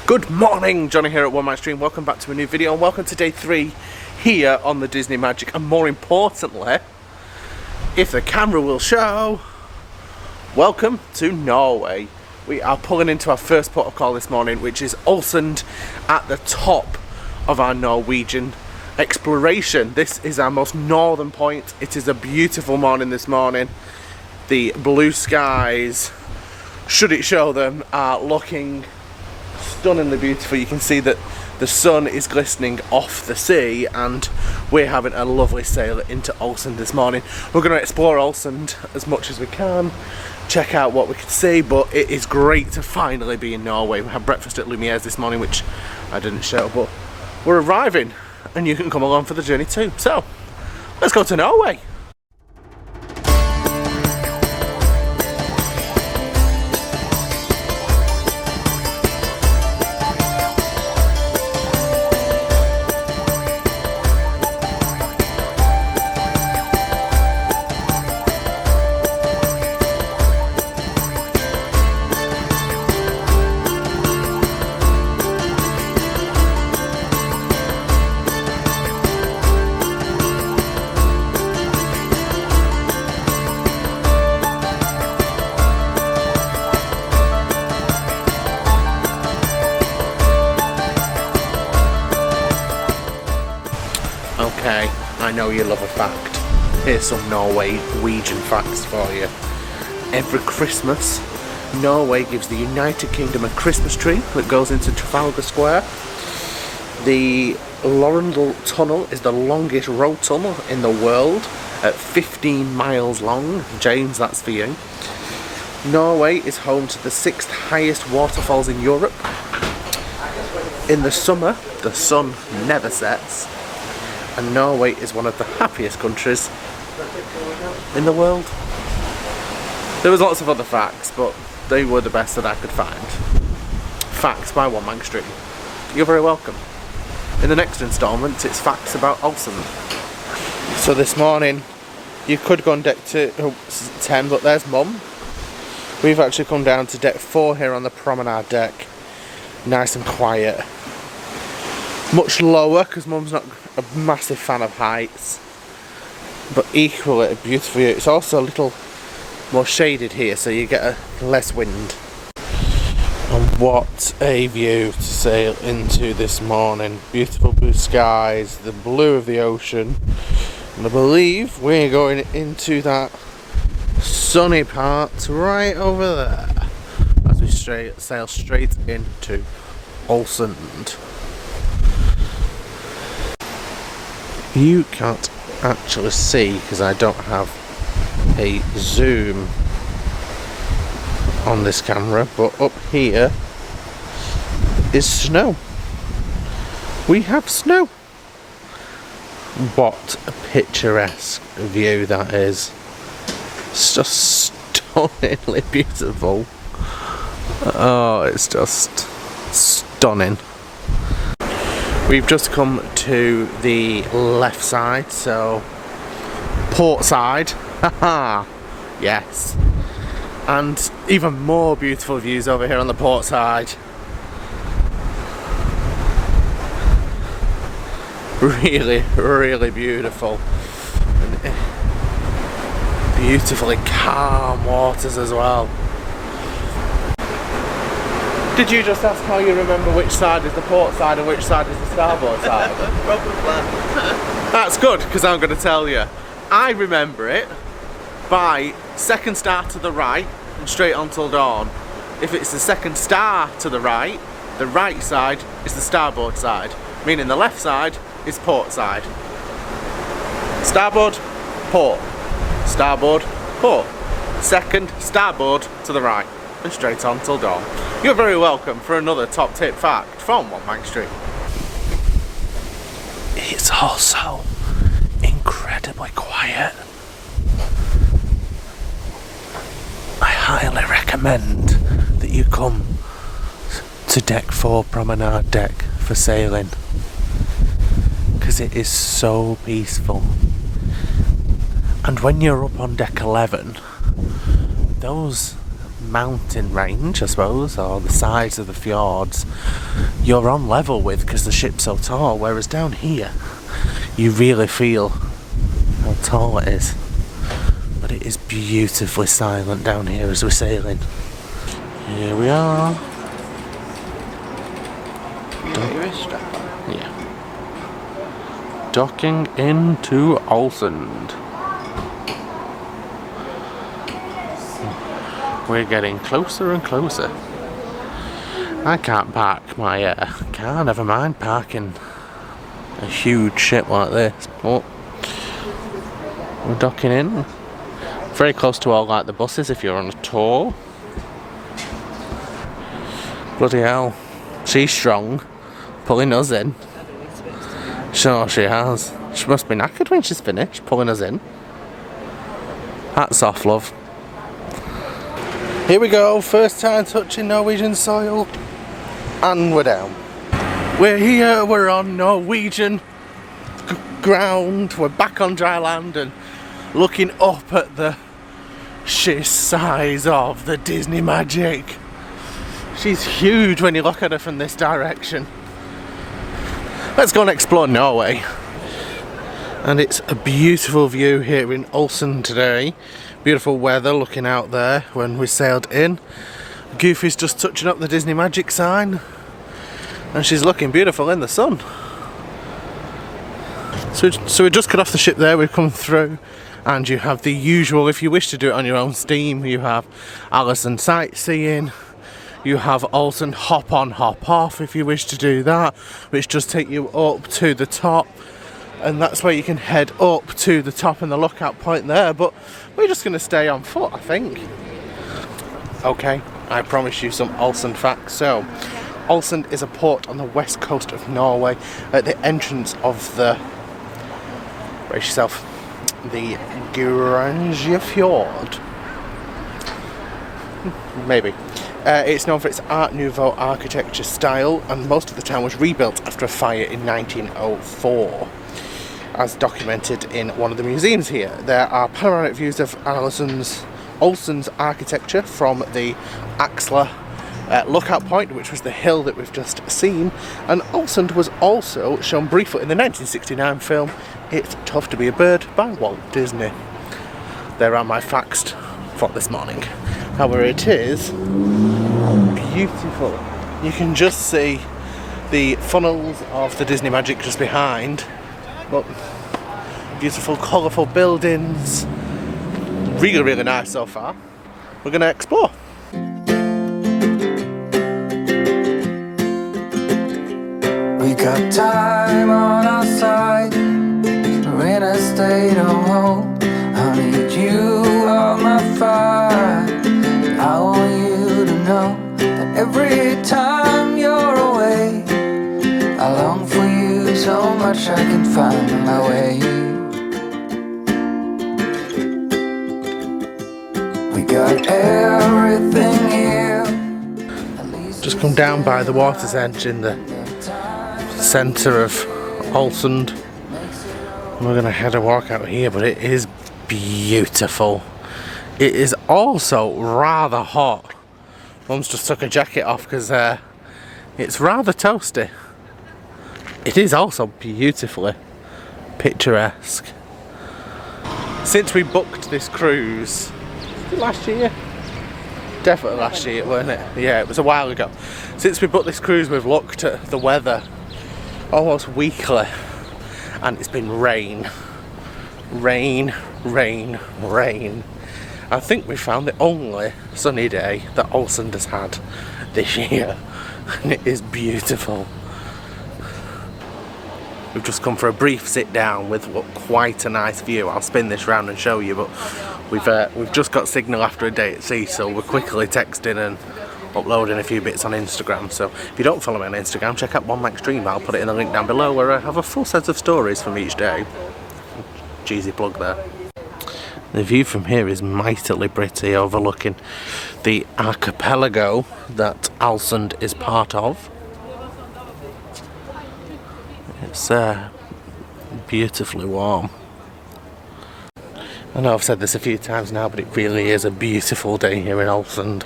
Good morning, Johnny here at One Man Stream. Welcome back to a new video and welcome to day 3 here on the Disney Magic, and more importantly, if the camera will show, welcome to Norway. We are pulling into our first port of call this morning, which is Alesund, at the top of our Norwegian exploration. This is our most northern point. It is a beautiful morning this morning. The blue skies, should it show them, are looking stunningly beautiful. You can see that the sun is glistening off the sea and we're having a lovely sail into Alesund this morning. We're going to explore Alesund as much as we can, check out what we can see, but it is great to finally be in Norway. We had breakfast at Lumiere's this morning, which I didn't show, but we're arriving and you can come along for the journey too. So let's go to Norway. Okay, I know you love a fact. Here's some Norwegian facts for you. Every Christmas, Norway gives the United Kingdom a Christmas tree that goes into Trafalgar Square. The Lorendal Tunnel is the longest road tunnel in the world at 15 miles long. James, that's for you. Norway is home to the 6th highest waterfalls in Europe. In the summer, the sun never sets. And Norway is one of the happiest countries in the world. There was lots of other facts, but they were the best that I could find. Facts by One Man Stream. You're very welcome. In the next instalment, it's facts about Alesund. So this morning, you could go on deck 10, but there's Mum. We've actually come down to deck 4 here on the promenade deck. Nice and quiet. Much lower, because Mum's not a massive fan of heights, but equally a beautiful view. It's also a little more shaded here, so you get a less wind. And what a view to sail into this morning. Beautiful blue skies, the blue of the ocean, and I believe we're going into that sunny part right over there as we sail straight into Alesund. You can't actually see because I don't have a zoom on this camera, but up here is snow. We have snow. What a picturesque view that is. It's just stunningly beautiful. Oh, it's just stunning. We've just come to the left side, so port side, haha, yes, and even more beautiful views over here on the port side. Really, really beautiful, and beautifully calm waters as well. Did you just ask how you remember which side is the port side and which side is the starboard side? Probably. That's good, because I'm going to tell you. I remember it by second star to the right and straight on till dawn. If it's the second star to the right side is the starboard side, meaning the left side is port side. Starboard, port. Starboard, port. Second, starboard to the right. And straight on till dawn. You're very welcome for another top tip fact from One Man Stream. It's also incredibly quiet. I highly recommend that you come to deck 4 promenade deck for sailing, because it is so peaceful. And when you're up on deck 11, those mountain range, I suppose, or the sides of the fjords, you're on level with because the ship's so tall, whereas down here you really feel how tall it is. But it is beautifully silent down here as we're sailing. Here we are. Yeah. Docking into Alesund. We're getting closer and closer. I can't park my car, never mind parking a huge ship like this, but we're docking in. Very close to all like the buses if you're on a tour. Bloody hell, she's strong, pulling us in. Sure she has. She must be knackered when she's finished pulling us in. Hats off, love. Here we go, first time touching Norwegian soil, and we're down. We're here, we're on Norwegian ground, we're back on dry land and looking up at the sheer size of the Disney magic. She's huge when you look at her from this direction. Let's go and explore Norway. And it's a beautiful view here in Alesund today. Beautiful weather looking out there when we sailed in. Goofy's just touching up the Disney Magic sign. And she's looking beautiful in the sun. So we just got off the ship there, we've come through. And you have the usual, if you wish to do it on your own steam, you have Alesund sightseeing. You have Alesund hop on, hop off if you wish to do that, which just take you up to the top. And that's where you can head up to the top and the lookout point there, but we're just going to stay on foot, I think. Okay, I promise you some Alesund facts. So, Alesund is a port on the west coast of Norway at the entrance of the, brace yourself, the NORWEGIAN Fjord. Maybe. It's known for its Art Nouveau architecture style, and most of the town was rebuilt after a fire in 1904. As documented in one of the museums here. There are panoramic views of Alesund's architecture from the Aksla lookout point, which was the hill that we've just seen, and Alesund was also shown briefly in the 1969 film It's Tough to Be a Bird by Walt Disney. There are my facts for this morning. However, it is beautiful. You can just see the funnels of the Disney Magic just behind. But beautiful, colourful buildings. Really, really nice so far. We're going to explore. We got time on our side. We're in a state of hope. I need you on my fire. I want you to know that every time you're away, I long for you so much I can find my way. We got everything here. Just come down by the water's edge in the centre of Alesund. We're going to head a walk out here, but it is beautiful. It is also rather hot. Mum's just took her jacket off because it's rather toasty. It is also beautifully picturesque. Since we booked this cruise, was it last year? Definitely last year, weren't it? Yeah, it was a while ago. Since we booked this cruise, we've looked at the weather almost weekly, and it's been rain. Rain, rain, rain. I think we found the only sunny day that Alesund has had this year, and it is beautiful. We've just come for a brief sit down with quite a nice view. I'll spin this round and show you, but we've just got signal after a day at sea, so we're quickly texting and uploading a few bits on Instagram. So if you don't follow me on Instagram, check out One Manc Stream. I'll put it in the link down below, where I have a full set of stories from each day. Cheesy plug there. The view from here is mightily pretty, overlooking the archipelago that Alesund is part of. It's beautifully warm. I know I've said this a few times now, but it really is a beautiful day here in Alesund.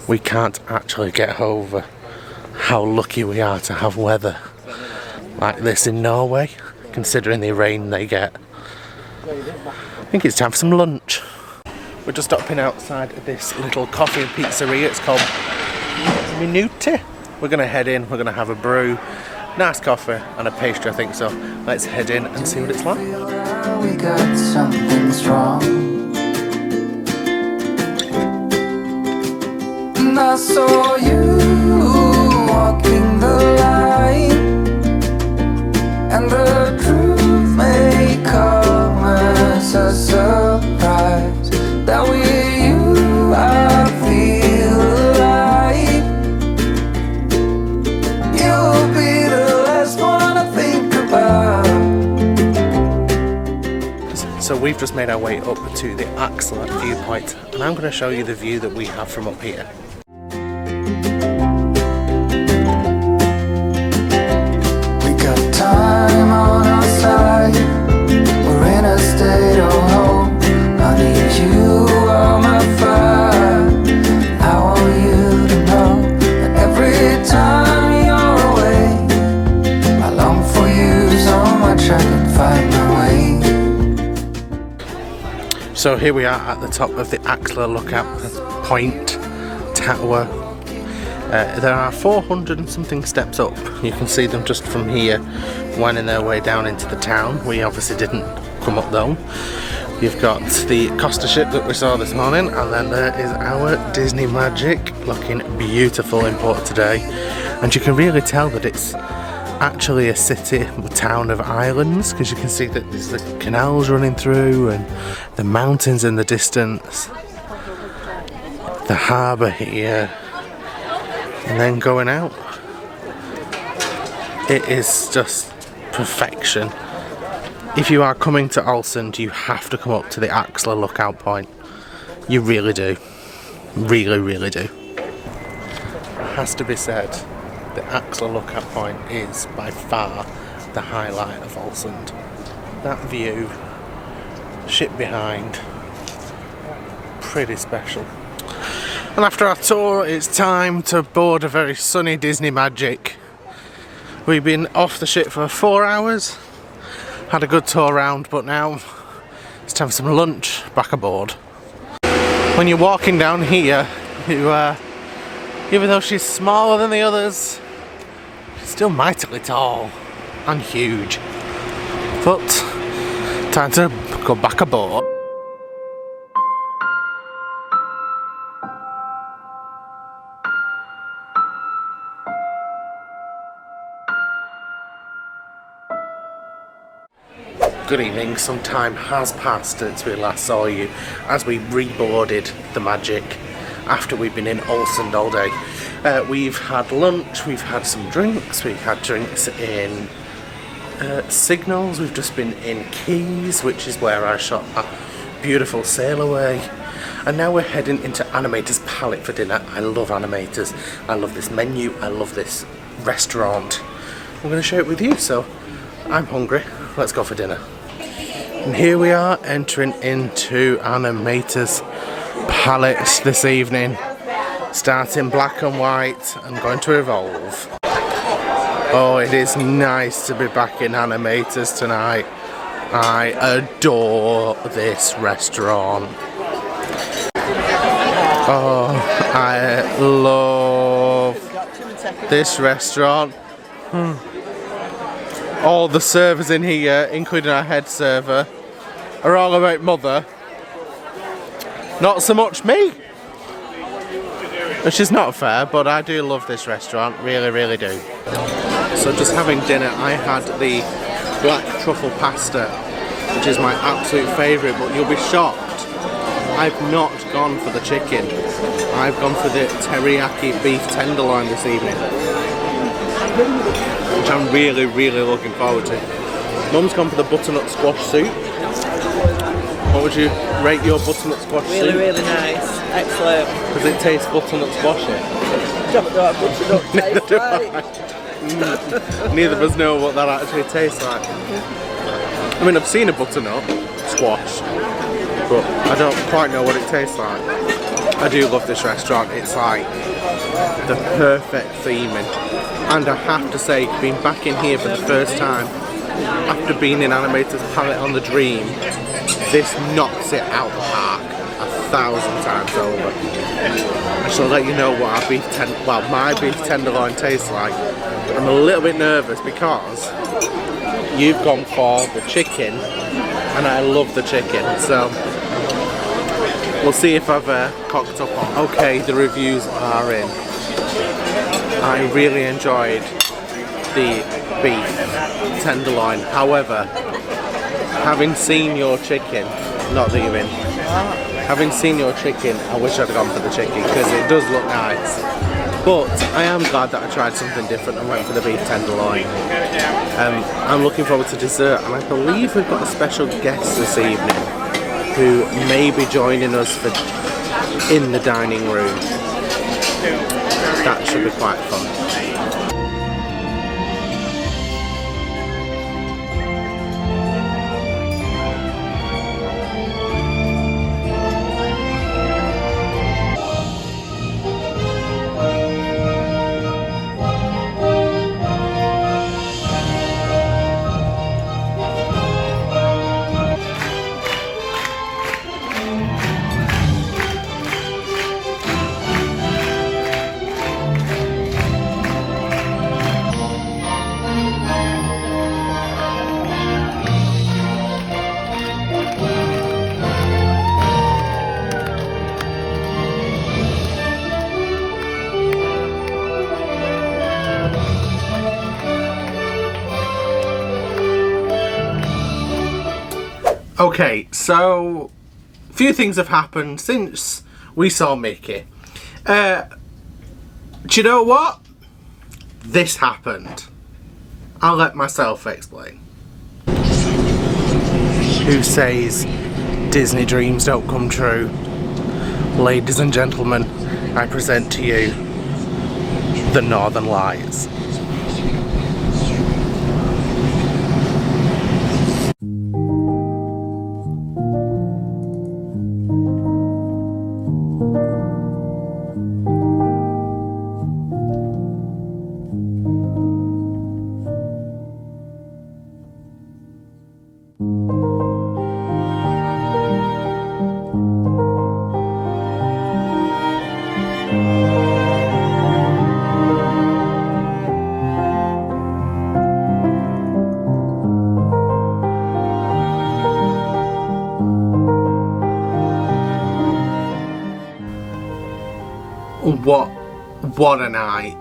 We can't actually get over how lucky we are to have weather like this in Norway, considering the rain they get. I think it's time for some lunch. We're just stopping outside of this little coffee and pizzeria. It's called Minute. We're going to head in, we're going to have a brew, nice coffee and a pastry, I think so. Let's head in and see what it's like. We got something strong. And I saw you walking the line, and the truth may come as a surprise that with you I feel alive. You'll be the last one I think about. So we've just made our way up to the Aksla viewpoint, and I'm going to show you the view that we have from up here. We got time on our side. We're in a state of hope. I need you on my fire. I want you to know that every time you're away, I long for you so much I can find my way. So here we are at the top of the Aksla lookout point tower. There are 400 and something steps up. You can see them just from here, winding their way down into the town. We obviously didn't come up though. You've got the coaster ship that we saw this morning, and then there is our Disney Magic, looking beautiful in port today. And you can really tell that it's actually a city, a town of islands, because you can see that there's the canals running through and the mountains in the distance, the harbour here, and then going out. It is just perfection. If you are coming to Alesund, you have to come up to the Aksla lookout point. You really do. Really, really do. Has to be said, the Aksla lookout point is by far the highlight of Alesund. That view, ship behind, pretty special. And after our tour, it's time to board a very sunny Disney Magic. We've been off the ship for 4 hours, had a good tour round, but now it's time for some lunch back aboard. When you're walking down here, even though she's smaller than the others, she's still mightily tall and huge. But time to go back aboard. Good evening. Some time has passed since we last saw you as we reboarded the Magic after we've been in Alesund all day. We've had lunch, we've had some drinks, we've had drinks in Signals, we've just been in Keys, which is where I shot a beautiful sail away, and now we're heading into Animators Palette for dinner. I love Animators, I love this menu, I love this restaurant. I'm going to share it with you, so I'm hungry, let's go for dinner. And here we are entering into Animators Palette this evening, starting black and white and going to evolve. Oh, it is nice to be back in Animators tonight. I adore this restaurant. Oh, I love this restaurant. All the servers in here, including our head server, are all about mother. Not so much me. Which is not fair, but I do love this restaurant, really, really do. So just having dinner, I had the black truffle pasta, which is my absolute favourite, but you'll be shocked. I've not gone for the chicken. I've gone for the teriyaki beef tenderloin this evening, which I'm really, really looking forward to. Mum's gone for the butternut squash soup. What would you rate your butternut squash soup? Really, really nice. Excellent. Does it taste butternut squashy? Don't know what butternut tastes like. Neither of us know what that actually tastes like. I mean, I've seen a butternut squash, but I don't quite know what it tastes like. I do love this restaurant. It's like the perfect theming, and I have to say, being back in here for the first time after being in Animators Palette on the Dream, this knocks it out the park 1,000 times over. I shall let you know what our my beef tenderloin tastes like. I'm a little bit nervous because you've gone for the chicken, and I love the chicken, so we'll see if I've cocked up on. Okay, the reviews are in. I really enjoyed the beef tenderloin. However, having seen your chicken, not that you're in, having seen your chicken, I wish I'd gone for the chicken because it does look nice. But I am glad that I tried something different and went for the beef tenderloin. I'm looking forward to dessert, and I believe we've got a special guest this evening who may be joining us in the dining room. That should be quite fun. Okay, so a few things have happened since we saw Mickey. Do you know what? This happened. I'll let myself explain. Who says Disney dreams don't come true? Ladies and gentlemen, I present to you the Northern Lights. What a night.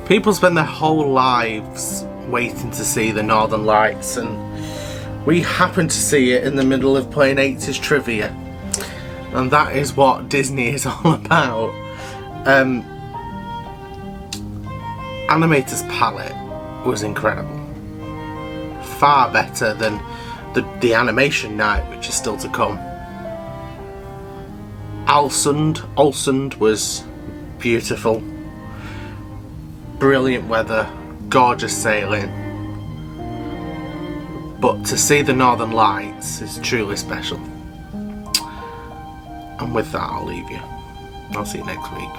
People spend their whole lives waiting to see the Northern Lights, and we happen to see it in the middle of playing 80s trivia, and that is what Disney is all about. Animators Palette was incredible. Far better than the animation night, which is still to come. Alesund was beautiful. Brilliant weather, gorgeous sailing. But to see the Northern Lights is truly special. And with that, I'll leave you. I'll see you next week.